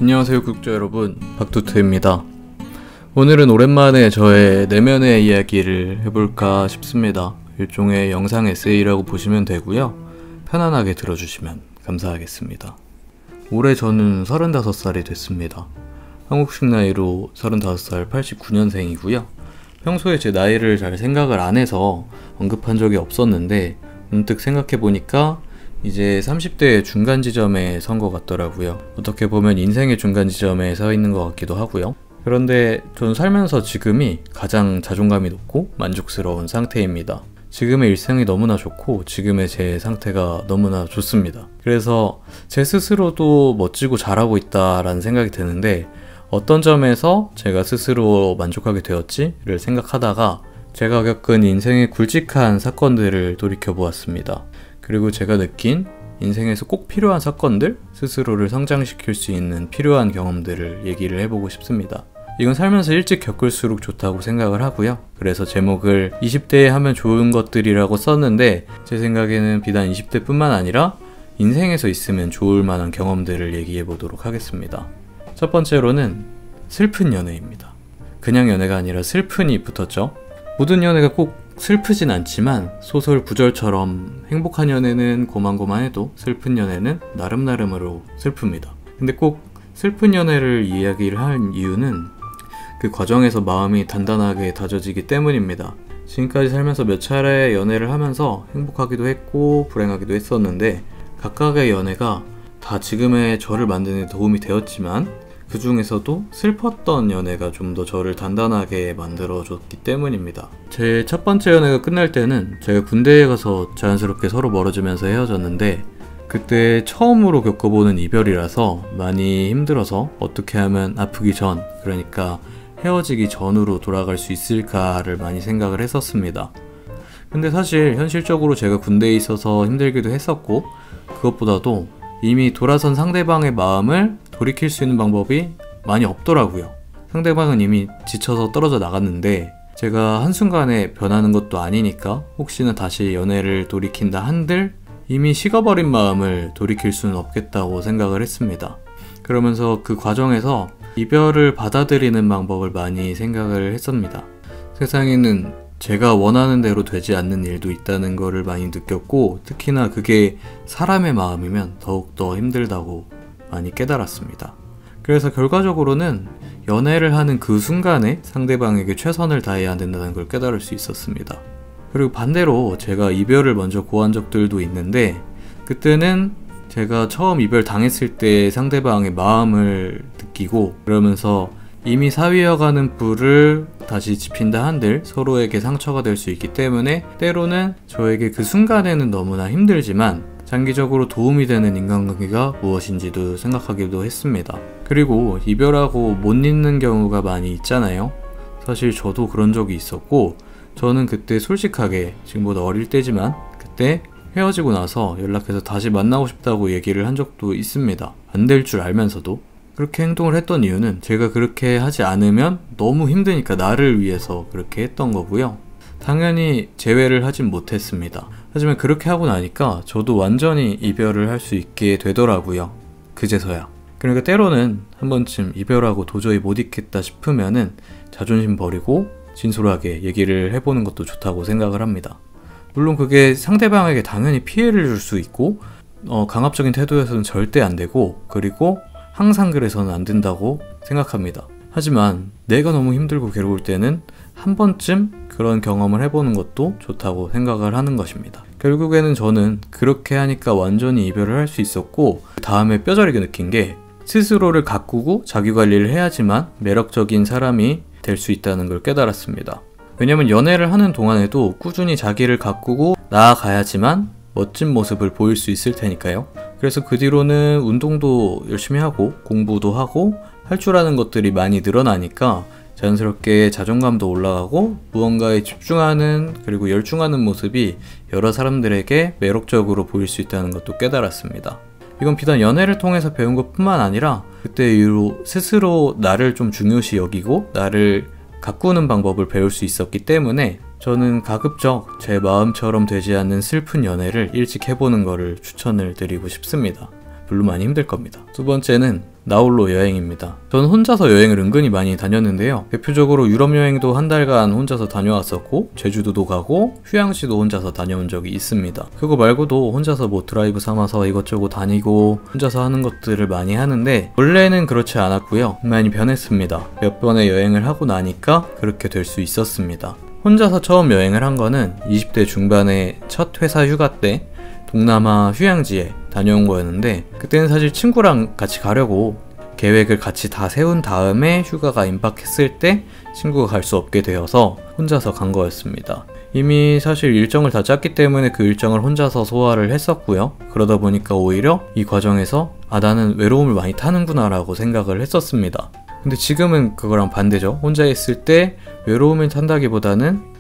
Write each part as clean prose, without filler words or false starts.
안녕하세요 구독자 여러분, 박두투입니다. 오늘은 오랜만에 저의 내면의 이야기를 해볼까 싶습니다. 일종의 영상 에세이라고 보시면 되고요. 편안하게 들어주시면 감사하겠습니다. 올해 저는 35살이 됐습니다. 한국식 나이로 35살 89년생이고요. 평소에 제 나이를 잘 생각을 안 해서 언급한 적이 없었는데 문득 생각해보니까 이제 30대의 중간 지점에 선 것 같더라고요. 어떻게 보면 인생의 중간 지점에 서 있는 것 같기도 하고요. 그런데 전 살면서 지금이 가장 자존감이 높고 만족스러운 상태입니다. 지금의 일상이 너무나 좋고 지금의 제 상태가 너무나 좋습니다. 그래서 제 스스로도 멋지고 잘하고 있다라는 생각이 드는데, 어떤 점에서 제가 스스로 만족하게 되었지를 생각하다가 제가 겪은 인생의 굵직한 사건들을 돌이켜보았습니다. 그리고 제가 느낀 인생에서 꼭 필요한 사건들, 스스로를 성장시킬 수 있는 필요한 경험들을 얘기를 해보고 싶습니다. 이건 살면서 일찍 겪을수록 좋다고 생각을 하고요. 그래서 제목을 20대에 하면 좋은 것들이라고 썼는데, 제 생각에는 비단 20대뿐만 아니라 인생에서 있으면 좋을 만한 경험들을 얘기해 보도록 하겠습니다. 첫 번째로는 슬픈 연애입니다. 그냥 연애가 아니라 슬픈이 붙었죠. 모든 연애가 꼭 슬프진 않지만 소설 구절처럼 행복한 연애는 고만고만해도 슬픈 연애는 나름나름으로 슬픕니다. 근데 꼭 슬픈 연애를 이야기를 한 이유는 그 과정에서 마음이 단단하게 다져지기 때문입니다. 지금까지 살면서 몇 차례 연애를 하면서 행복하기도 했고 불행하기도 했었는데, 각각의 연애가 다 지금의 저를 만드는 데 도움이 되었지만 그 중에서도 슬펐던 연애가 좀 더 저를 단단하게 만들어줬기 때문입니다. 제 첫 번째 연애가 끝날 때는 제가 군대에 가서 자연스럽게 서로 멀어지면서 헤어졌는데, 그때 처음으로 겪어보는 이별이라서 많이 힘들어서 어떻게 하면 아프기 전, 그러니까 헤어지기 전으로 돌아갈 수 있을까를 많이 생각을 했었습니다. 근데 사실 현실적으로 제가 군대에 있어서 힘들기도 했었고, 그것보다도 이미 돌아선 상대방의 마음을 돌이킬 수 있는 방법이 많이 없더라고요. 상대방은 이미 지쳐서 떨어져 나갔는데 제가 한순간에 변하는 것도 아니니까 혹시나 다시 연애를 돌이킨다 한들 이미 식어버린 마음을 돌이킬 수는 없겠다고 생각을 했습니다. 그러면서 그 과정에서 이별을 받아들이는 방법을 많이 생각을 했습니다. 세상에는 제가 원하는 대로 되지 않는 일도 있다는 거를 많이 느꼈고, 특히나 그게 사람의 마음이면 더욱더 힘들다고 많이 깨달았습니다. 그래서 결과적으로는 연애를 하는 그 순간에 상대방에게 최선을 다해야 된다는 걸 깨달을 수 있었습니다. 그리고 반대로 제가 이별을 먼저 고한 적들도 있는데, 그때는 제가 처음 이별 당했을 때 상대방의 마음을 느끼고, 그러면서 이미 사위어가는 불을 다시 지핀다 한들 서로에게 상처가 될 수 있기 때문에 때로는 저에게 그 순간에는 너무나 힘들지만 장기적으로 도움이 되는 인간관계가 무엇인지도 생각하기도 했습니다. 그리고 이별하고 못 잊는 경우가 많이 있잖아요. 사실 저도 그런 적이 있었고, 저는 그때 솔직하게, 지금보다 어릴 때지만 그때 헤어지고 나서 연락해서 다시 만나고 싶다고 얘기를 한 적도 있습니다. 안 될 줄 알면서도. 그렇게 행동을 했던 이유는 제가 그렇게 하지 않으면 너무 힘드니까 나를 위해서 그렇게 했던 거고요. 당연히 재회를 하진 못했습니다. 하지만 그렇게 하고 나니까 저도 완전히 이별을 할 수 있게 되더라고요. 그제서야. 그러니까 때로는 한 번쯤 이별하고 도저히 못 있겠다 싶으면은 자존심 버리고 진솔하게 얘기를 해보는 것도 좋다고 생각을 합니다. 물론 그게 상대방에게 당연히 피해를 줄 수 있고 강압적인 태도에서는 절대 안 되고, 그리고 항상 그래서는 안 된다고 생각합니다. 하지만 내가 너무 힘들고 괴로울 때는 한 번쯤 그런 경험을 해보는 것도 좋다고 생각을 하는 것입니다. 결국에는 저는 그렇게 하니까 완전히 이별을 할 수 있었고, 그 다음에 뼈저리게 느낀 게 스스로를 가꾸고 자기관리를 해야지만 매력적인 사람이 될 수 있다는 걸 깨달았습니다. 왜냐면 연애를 하는 동안에도 꾸준히 자기를 가꾸고 나아가야지만 멋진 모습을 보일 수 있을 테니까요. 그래서 그 뒤로는 운동도 열심히 하고 공부도 하고 할 줄 아는 것들이 많이 늘어나니까 자연스럽게 자존감도 올라가고 무언가에 집중하는, 그리고 열중하는 모습이 여러 사람들에게 매력적으로 보일 수 있다는 것도 깨달았습니다. 이건 비단 연애를 통해서 배운 것뿐만 아니라 그때 이후로 스스로 나를 좀 중요시 여기고 나를 가꾸는 방법을 배울 수 있었기 때문에 저는 가급적 제 마음처럼 되지 않는 슬픈 연애를 일찍 해보는 거를 추천을 드리고 싶습니다. 물론 많이 힘들 겁니다. 두 번째는 나홀로 여행입니다. 저는 혼자서 여행을 은근히 많이 다녔는데요. 대표적으로 유럽 여행도 한 달간 혼자서 다녀왔었고, 제주도도 가고 휴양지도 혼자서 다녀온 적이 있습니다. 그거 말고도 혼자서 뭐 드라이브 삼아서 이것저것 다니고 혼자서 하는 것들을 많이 하는데, 원래는 그렇지 않았고요. 많이 변했습니다. 몇 번의 여행을 하고 나니까 그렇게 될 수 있었습니다. 혼자서 처음 여행을 한 거는 20대 중반의 첫 회사 휴가 때 동남아 휴양지에 다녀온 거였는데, 그때는 사실 친구랑 같이 가려고 계획을 같이 다 세운 다음에 휴가가 임박했을 때 친구가 갈 수 없게 되어서 혼자서 간 거였습니다. 이미 사실 일정을 다 짰기 때문에 그 일정을 혼자서 소화를 했었고요. 그러다 보니까 오히려 이 과정에서 나는 외로움을 많이 타는구나 라고 생각을 했었습니다. 근데 지금은 그거랑 반대죠. 혼자 있을 때 외로움을 탄다기보다는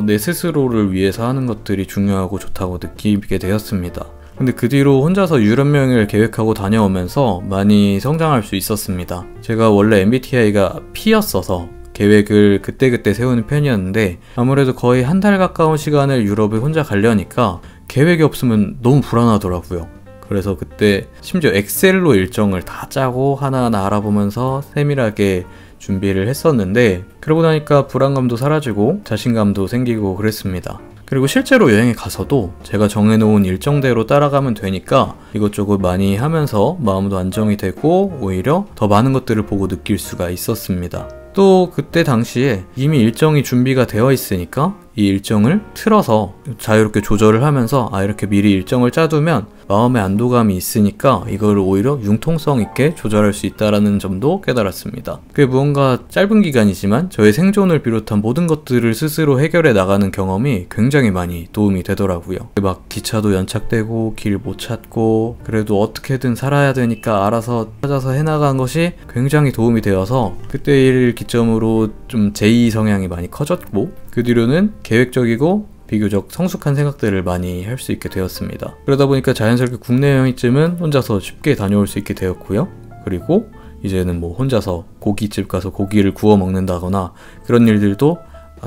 내 스스로를 위해서 하는 것들이 중요하고 좋다고 느끼게 되었습니다. 근데 그 뒤로 혼자서 유럽 여행을 계획하고 다녀오면서 많이 성장할 수 있었습니다. 제가 원래 MBTI가 P였어서 계획을 그때그때 세우는 편이었는데, 아무래도 거의 한 달 가까운 시간을 유럽에 혼자 가려니까 계획이 없으면 너무 불안하더라고요. 그래서 그때 심지어 엑셀로 일정을 다 짜고 하나하나 알아보면서 세밀하게 준비를 했었는데, 그러고 나니까 불안감도 사라지고 자신감도 생기고 그랬습니다. 그리고 실제로 여행에 가서도 제가 정해놓은 일정대로 따라가면 되니까 이것저것 많이 하면서 마음도 안정이 되고 오히려 더 많은 것들을 보고 느낄 수가 있었습니다. 또 그때 당시에 이미 일정이 준비가 되어 있으니까 이 일정을 틀어서 자유롭게 조절을 하면서 이렇게 미리 일정을 짜두면 마음의 안도감이 있으니까 이걸 오히려 융통성 있게 조절할 수 있다는 점도 깨달았습니다. 그게 무언가 짧은 기간이지만 저의 생존을 비롯한 모든 것들을 스스로 해결해 나가는 경험이 굉장히 많이 도움이 되더라고요. 막 기차도 연착되고 길 못 찾고 그래도 어떻게든 살아야 되니까 알아서 찾아서 해나간 것이 굉장히 도움이 되어서 그때 일을 기점으로 좀 제2 성향이 많이 커졌고, 그 뒤로는 계획적이고 비교적 성숙한 생각들을 많이 할 수 있게 되었습니다. 그러다 보니까 자연스럽게 국내 여행쯤은 혼자서 쉽게 다녀올 수 있게 되었고요. 그리고 이제는 뭐 혼자서 고깃집 가서 고기를 구워 먹는다거나 그런 일들도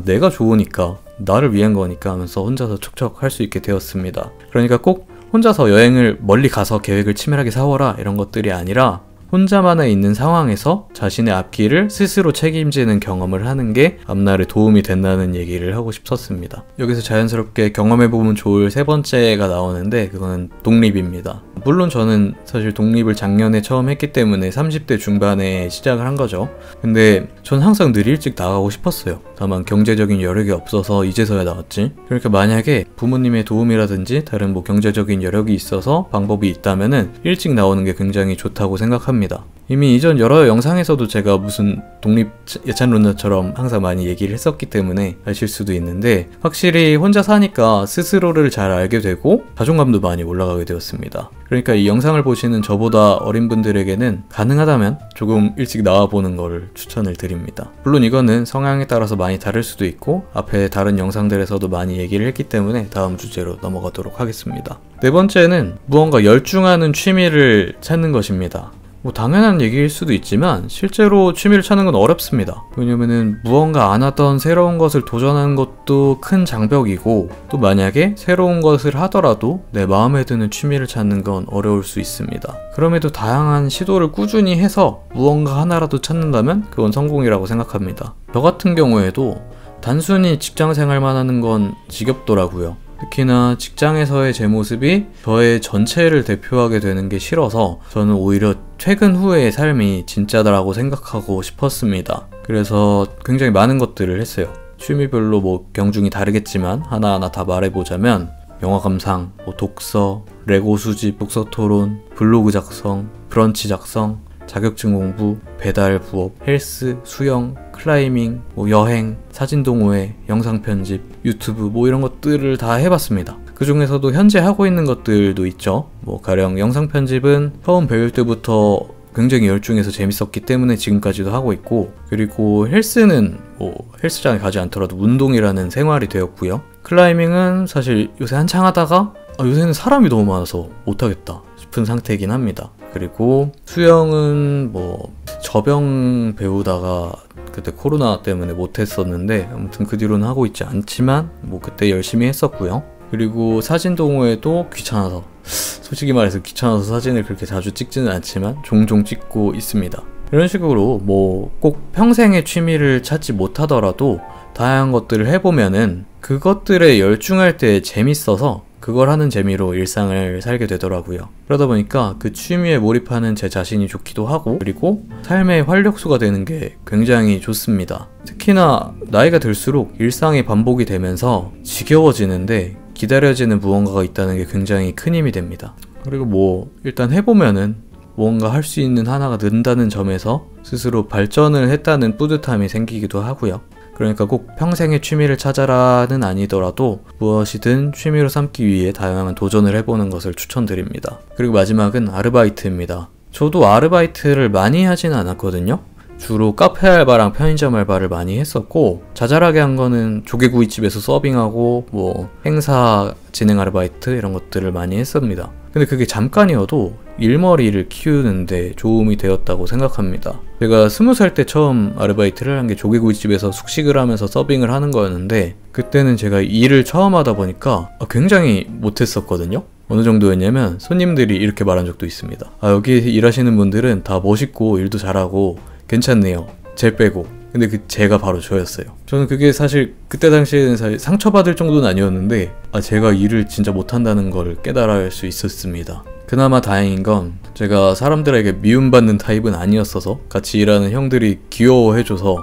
내가 좋으니까 나를 위한 거니까 하면서 혼자서 척척 할 수 있게 되었습니다. 그러니까 꼭 혼자서 여행을 멀리 가서 계획을 치밀하게 세워라 이런 것들이 아니라 혼자만에 있는 상황에서 자신의 앞길을 스스로 책임지는 경험을 하는 게 앞날에 도움이 된다는 얘기를 하고 싶었습니다. 여기서 자연스럽게 경험해보면 좋을 세 번째가 나오는데, 그거는 독립입니다. 물론 저는 사실 독립을 작년에 처음 했기 때문에 30대 중반에 시작을 한 거죠. 근데 전 항상 늘 일찍 나가고 싶었어요. 다만 경제적인 여력이 없어서 이제서야 나왔지. 그러니까 만약에 부모님의 도움이라든지 다른 뭐 경제적인 여력이 있어서 방법이 있다면은 일찍 나오는 게 굉장히 좋다고 생각합니다. 이미 이전 여러 영상에서도 제가 무슨 독립 예찬론자처럼 항상 많이 얘기를 했었기 때문에 아실 수도 있는데, 확실히 혼자 사니까 스스로를 잘 알게 되고 자존감도 많이 올라가게 되었습니다. 그러니까 이 영상을 보시는 저보다 어린 분들에게는 가능하다면 조금 일찍 나와보는 거를 추천을 드립니다. 물론 이거는 성향에 따라서 많이 다를 수도 있고 앞에 다른 영상들에서도 많이 얘기를 했기 때문에 다음 주제로 넘어가도록 하겠습니다. 네 번째는 무언가 열중하는 취미를 찾는 것입니다. 뭐 당연한 얘기일 수도 있지만 실제로 취미를 찾는 건 어렵습니다. 왜냐면은 무언가 안 하던 새로운 것을 도전하는 것도 큰 장벽이고, 또 만약에 새로운 것을 하더라도 내 마음에 드는 취미를 찾는 건 어려울 수 있습니다. 그럼에도 다양한 시도를 꾸준히 해서 무언가 하나라도 찾는다면 그건 성공이라고 생각합니다. 저 같은 경우에도 단순히 직장생활만 하는 건 지겹더라고요. 특히나 직장에서의 제 모습이 저의 전체를 대표하게 되는 게 싫어서 저는 오히려 퇴근 후의 삶이 진짜다라고 생각하고 싶었습니다. 그래서 굉장히 많은 것들을 했어요. 취미별로 뭐 경중이 다르겠지만 하나하나 다 말해보자면 영화 감상, 뭐 독서, 레고 수집, 독서 토론, 블로그 작성, 브런치 작성, 자격증 공부, 배달 부업, 헬스, 수영, 클라이밍, 뭐 여행, 사진 동호회, 영상 편집, 유튜브 뭐 이런 것들을 다 해봤습니다. 그 중에서도 현재 하고 있는 것들도 있죠. 뭐 가령 영상 편집은 처음 배울 때부터 굉장히 열중해서 재밌었기 때문에 지금까지도 하고 있고, 그리고 헬스는 뭐 헬스장에 가지 않더라도 운동이라는 생활이 되었고요. 클라이밍은 사실 요새 한창 하다가 요새는 사람이 너무 많아서 못하겠다 싶은 상태이긴 합니다. 그리고 수영은 뭐 저병 배우다가 그때 코로나 때문에 못했었는데 아무튼 그 뒤로는 하고 있지 않지만 뭐 그때 열심히 했었고요. 그리고 사진 동호회도 귀찮아서, 솔직히 말해서 귀찮아서 사진을 그렇게 자주 찍지는 않지만 종종 찍고 있습니다. 이런 식으로 뭐 꼭 평생의 취미를 찾지 못하더라도 다양한 것들을 해보면은 그것들에 열중할 때 재밌어서 그걸 하는 재미로 일상을 살게 되더라고요. 그러다 보니까 그 취미에 몰입하는 제 자신이 좋기도 하고, 그리고 삶의 활력소가 되는 게 굉장히 좋습니다. 특히나 나이가 들수록 일상이 반복이 되면서 지겨워지는데 기다려지는 무언가가 있다는 게 굉장히 큰 힘이 됩니다. 그리고 뭐 일단 해보면은 뭔가 할 수 있는 하나가 는다는 점에서 스스로 발전을 했다는 뿌듯함이 생기기도 하고요. 그러니까 꼭 평생의 취미를 찾아라는 아니더라도 무엇이든 취미로 삼기 위해 다양한 도전을 해보는 것을 추천드립니다. 그리고 마지막은 아르바이트입니다. 저도 아르바이트를 많이 하지는 않았거든요. 주로 카페 알바랑 편의점 알바를 많이 했었고, 자잘하게 한 거는 조개구이집에서 서빙하고 뭐 행사 진행 아르바이트 이런 것들을 많이 했습니다. 근데 그게 잠깐이어도 일머리를 키우는데 도움이 되었다고 생각합니다. 제가 20살 때 처음 아르바이트를 한 게 조개구이집에서 숙식을 하면서 서빙을 하는 거였는데, 그때는 제가 일을 처음 하다 보니까 굉장히 못했었거든요. 어느 정도였냐면 손님들이 이렇게 말한 적도 있습니다. 여기 일하시는 분들은 다 멋있고 일도 잘하고 괜찮네요, 쟤 빼고. 근데 제가 바로 저였어요. 저는 그게 사실 그때 당시에는 사실 상처받을 정도는 아니었는데 제가 일을 진짜 못한다는 걸 깨달을 수 있었습니다. 그나마 다행인 건 제가 사람들에게 미움받는 타입은 아니었어서 같이 일하는 형들이 귀여워해줘서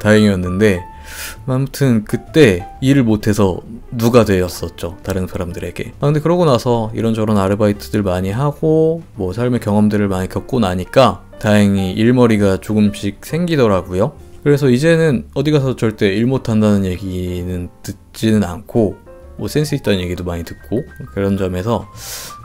다행이었는데, 아무튼 그때 일을 못해서 누가 되었었죠, 다른 사람들에게. 근데 그러고 나서 이런저런 아르바이트들 많이 하고 뭐 삶의 경험들을 많이 겪고 나니까 다행히 일머리가 조금씩 생기더라고요. 그래서 이제는 어디 가서 절대 일 못한다는 얘기는 듣지는 않고, 뭐 센스 있다는 얘기도 많이 듣고, 그런 점에서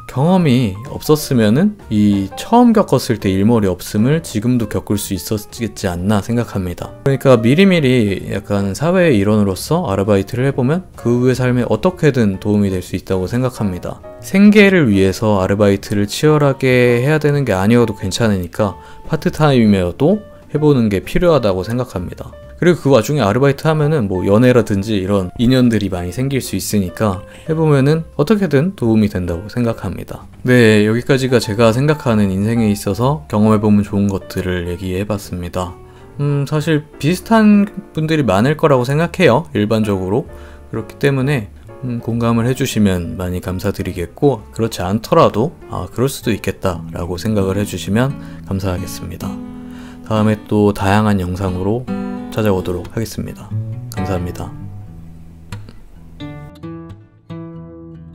경험이 없었으면은 이 처음 겪었을 때 일머리 없음을 지금도 겪을 수 있었겠지 않나 생각합니다. 그러니까 미리미리 약간 사회의 일원으로서 아르바이트를 해보면 그 후의 삶에 어떻게든 도움이 될 수 있다고 생각합니다. 생계를 위해서 아르바이트를 치열하게 해야 되는 게 아니어도 괜찮으니까 파트타임이어도 해보는 게 필요하다고 생각합니다. 그리고 그 와중에 아르바이트 하면은 뭐 연애라든지 이런 인연들이 많이 생길 수 있으니까 해보면은 어떻게든 도움이 된다고 생각합니다. 네, 여기까지가 제가 생각하는 인생에 있어서 경험해보면 좋은 것들을 얘기해봤습니다. 사실 비슷한 분들이 많을 거라고 생각해요, 일반적으로. 그렇기 때문에 공감을 해주시면 많이 감사드리겠고, 그렇지 않더라도 그럴 수도 있겠다 라고 생각을 해주시면 감사하겠습니다. 다음에 또 다양한 영상으로 찾아오도록 하겠습니다. 감사합니다.